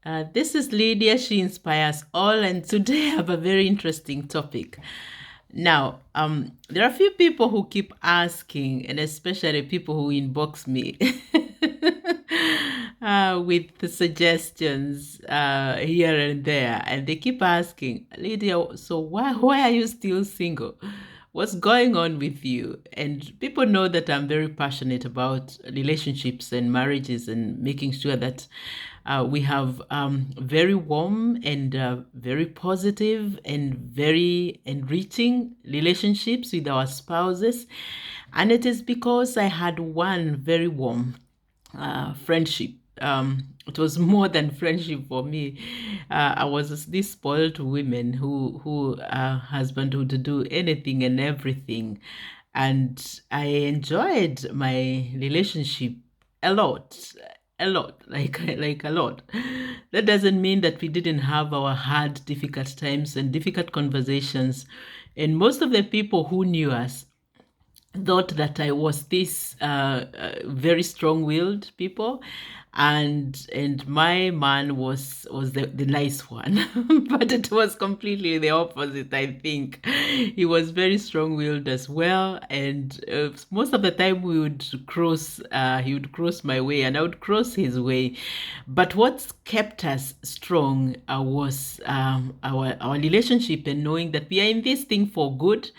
This is Lydia. She inspires all, and today I have a very interesting topic. Now, there are a few people who keep asking, and especially people who inbox me with the suggestions here and there, and they keep asking, Lydia, so why are you still single? What's going on with you? And people know that I'm very passionate about relationships and marriages and making sure that we have very warm and very positive and very enriching relationships with our spouses. And it is because I had one very warm friendship. It was more than friendship for me. I was this spoiled woman who husband would do anything and everything, and I enjoyed my relationship a lot, a lot, like a lot. That doesn't mean that we didn't have our hard, difficult times and difficult conversations. And most of the people who knew us thought that I was this very strong-willed people, and my man was the nice one, but it was completely the opposite. I think he was very strong-willed as well, and most of the time we would cross. He would cross my way, and I would cross his way. But what kept us strong was our relationship and knowing that we are in this thing for good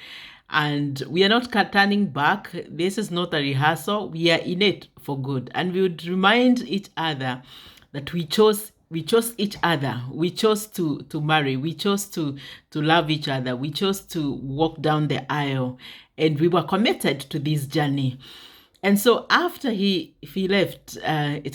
and we are not turning back. This is not a rehearsal. We are in it for good, and we would remind each other that we chose each other. We chose to marry. We chose to love each other. We chose to walk down the aisle, and we were committed to this journey. And so after he left, it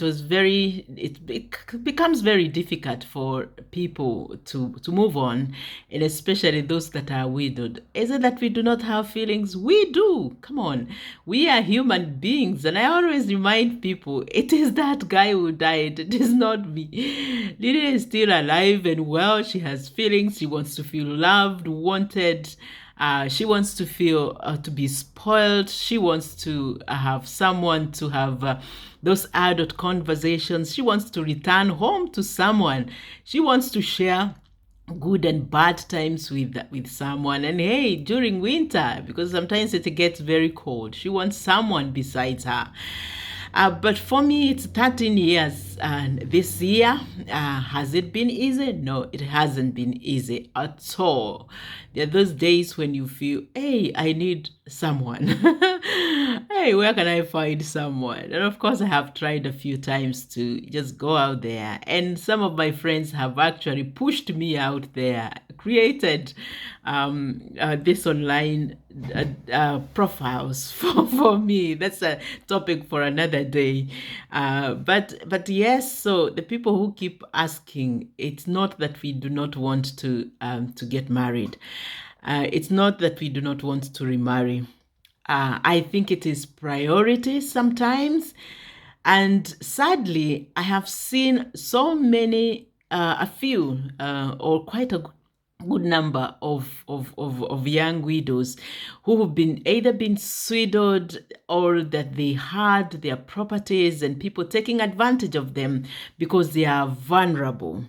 becomes very difficult for people to move on, and especially those that are widowed. Is it that we do not have feelings? We do. Come on, we are human beings, and I always remind people it is that guy who died. It is not me. Lydia is still alive and well. She has feelings. She wants to feel loved, wanted. She wants to feel to be spoiled. She wants to have someone to have those adult conversations. She wants to return home to someone. She wants to share good and bad times with someone. And hey, during winter, because sometimes it gets very cold, she wants someone besides her. But for me, it's 13 years, and this year, has it been easy? No, it hasn't been easy at all. There are those days when you feel, hey, I need someone. Hey, where can I find someone? And of course, I have tried a few times to just go out there. And some of my friends have actually pushed me out there, created this online profiles for me. That's a topic for another day. But yes, so the people who keep asking, it's not that we do not want to get married. It's not that we do not want to remarry. I think it is priority sometimes. And sadly, I have seen so many, a few, or quite a good number of young widows who have been either been swindled or that they had their properties and people taking advantage of them because they are vulnerable.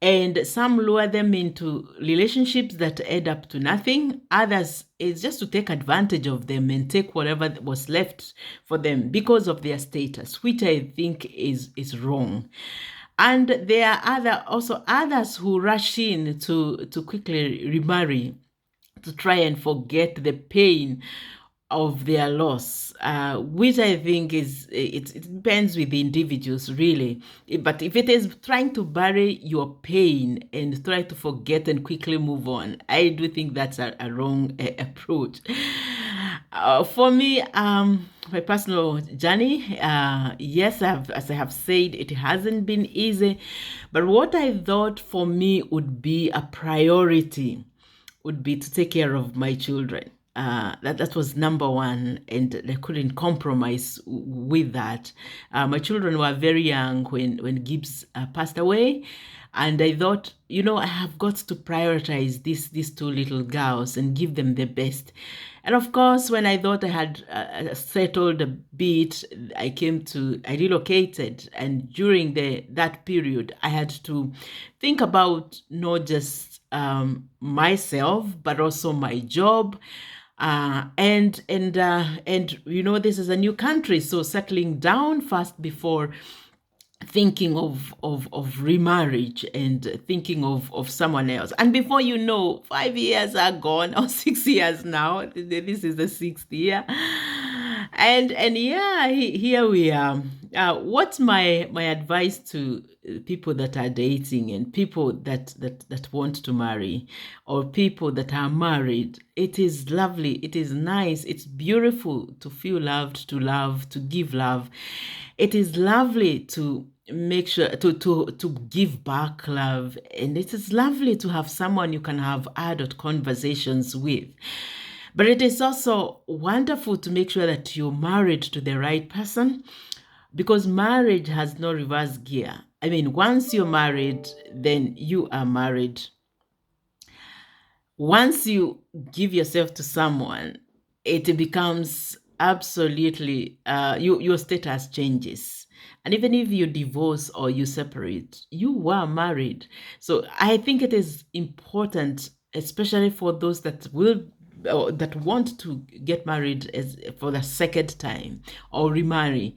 And some lure them into relationships that end up to nothing. Others is just to take advantage of them and take whatever was left for them because of their status, which I think is wrong. And there are also others who rush in to quickly remarry to try and forget the pain of their loss, which I think it depends with the individuals really. But if it is trying to bury your pain and try to forget and quickly move on, I do think that's a wrong approach. For me, my personal journey, yes, as I have said, it hasn't been easy. But what I thought for me would be a priority would be to take care of my children. That was number one, and I couldn't compromise with that. My children were very young when Gibbs passed away, And I thought, I have got to prioritize these two little girls and give them the best. And of course, when I thought I had settled a bit, I relocated. And during that period, I had to think about not just myself, but also my job. And this is a new country, so settling down first before thinking of remarriage and thinking of someone else. And before you know, 5 years are gone, or 6 years now. This is the 6th year. And yeah, here we are. What's my advice to people that are dating and people that want to marry, or people that are married? It is lovely, it is nice, it's beautiful to feel loved, to love, to give love. It is lovely to make sure to give back love, and it is lovely to have someone you can have adult conversations with. But it is also wonderful to make sure that you're married to the right person, because marriage has no reverse gear. I mean, once you're married, then you are married. Once you give yourself to someone, it becomes absolutely, your status changes. And even if you divorce or you separate, you were married. So I think it is important, especially for those that want to get married for the second time or remarry.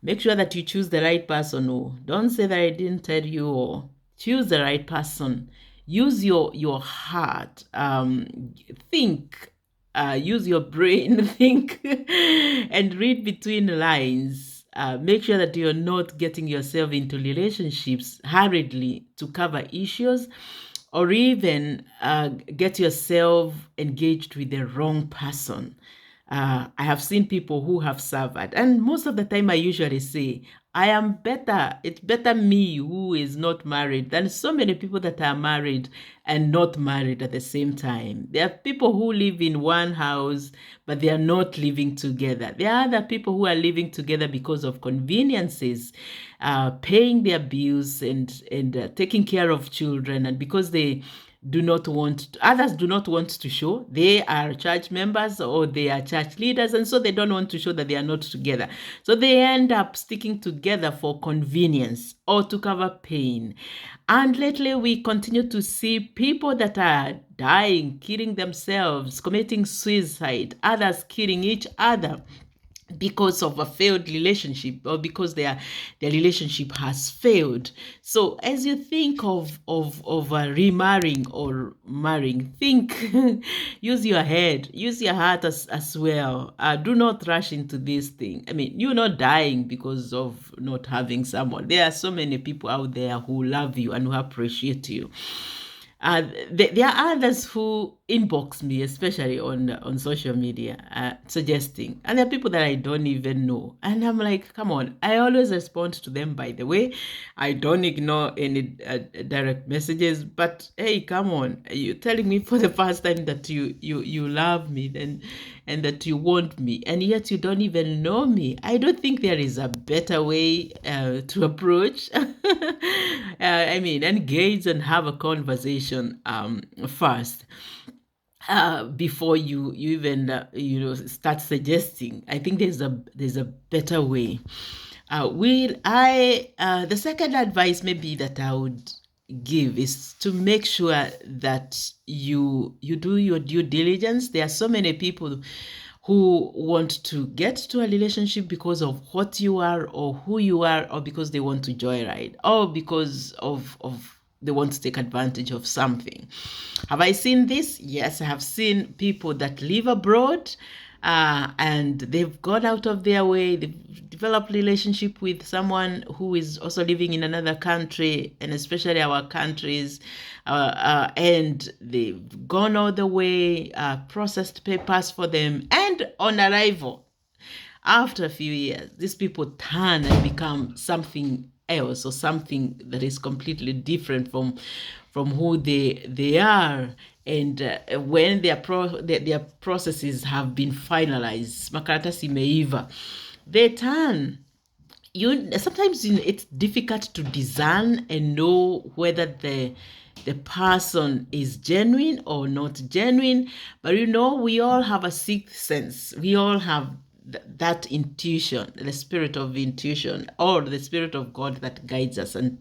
Make sure that you choose the right person. Oh, don't say that I didn't tell you. Or choose the right person. Use your heart. Think. Use your brain. Think and read between the lines. Make sure that you're not getting yourself into relationships hurriedly to cover issues, or even get yourself engaged with the wrong person. I have seen people who have suffered, and most of the time I usually say, I am better. It's better me who is not married than so many people that are married and not married at the same time. There are people who live in one house, but they are not living together. There are other people who are living together because of conveniences, paying their bills and taking care of children, and because others do not want to show they are church members or they are church leaders, and so they don't want to show that they are not together. So they end up sticking together for convenience or to cover pain. And lately we continue to see people that are dying, killing themselves, committing suicide, others killing each other because of a failed relationship, or because their relationship has failed. So as you think of remarrying or marrying, think, use your head, use your heart as well. Do not rush into this thing. I mean, you're not dying because of not having someone. There are so many people out there who love you and who appreciate you. There are others who inbox me, especially on social media, suggesting, and there are people that I don't even know, and I'm like, come on. I always respond to them, by the way. I don't ignore any direct messages, but hey, come on, you're telling me for the first time that you love me and that you want me, and yet you don't even know me. I don't think there is a better way to approach. I mean, engage and have a conversation first, before you even start suggesting. I think there's a better way. The second advice maybe that I would give is to make sure that you do your due diligence. There are so many people who want to get to a relationship because of what you are or who you are, or because they want to joyride, or because of they want to take advantage of something. Have I seen this? Yes, I have seen people that live abroad, and they've gone out of their way. They've developed relationship with someone who is also living in another country, and especially our countries, and they've gone all the way, processed papers for them, and on arrival, after a few years, these people turn and become something else, or something that is completely different from who they are. And when their processes have been finalized, makaratasi imeiva, they turn. sometimes it's difficult to discern and know whether the person is genuine or not genuine. But we all have a sixth sense. We all have that intuition, the spirit of intuition, or the spirit of God that guides us and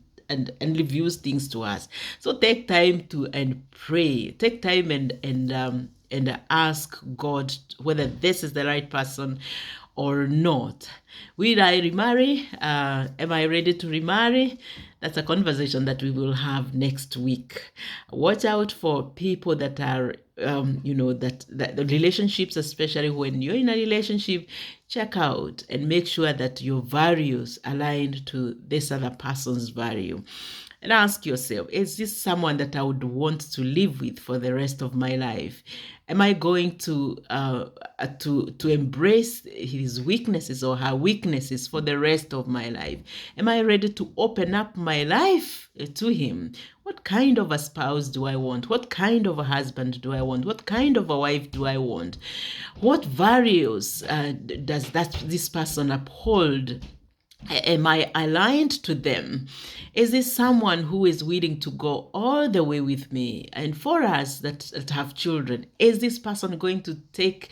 reveals things to us. So take time to and pray. Take time and ask God whether this is the right person or not. Will I remarry? Am I ready to remarry? That's a conversation that we will have next week. Watch out for people that are, that the relationships, especially when you're in a relationship, check out and make sure that your values align to this other person's value. And ask yourself, is this someone that I would want to live with for the rest of my life? Am I going to embrace his weaknesses or her weaknesses for the rest of my life? Am I ready to open up my life to him? What kind of a spouse do I want? What kind of a husband do I want? What kind of a wife do I want? What values does this person uphold? Am I aligned to them? Is this someone who is willing to go all the way with me? And for us that have children, is this person going to take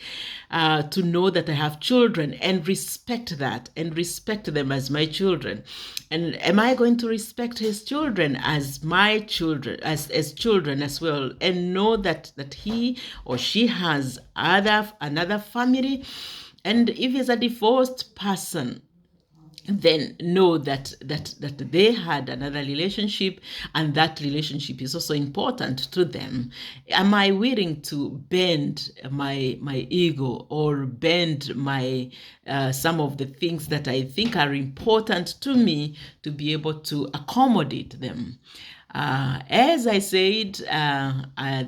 to know that I have children and respect that and respect them as my children? And am I going to respect his children as my children, as children as well, and know that he or she has another family? And if he's a divorced person, then know that they had another relationship, and that relationship is also important to them. Am I willing to bend my ego or bend my some of the things that I think are important to me to be able to accommodate them? As I said,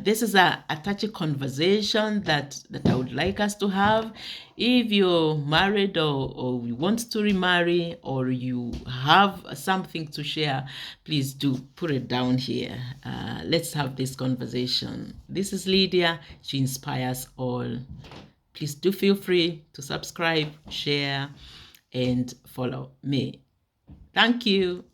this is a touchy conversation that I would like us to have. If you're married or you want to remarry, or you have something to share, please do put it down here. Let's have this conversation. This is Lydia. She inspires all. Please do feel free to subscribe, share, and follow me. Thank you.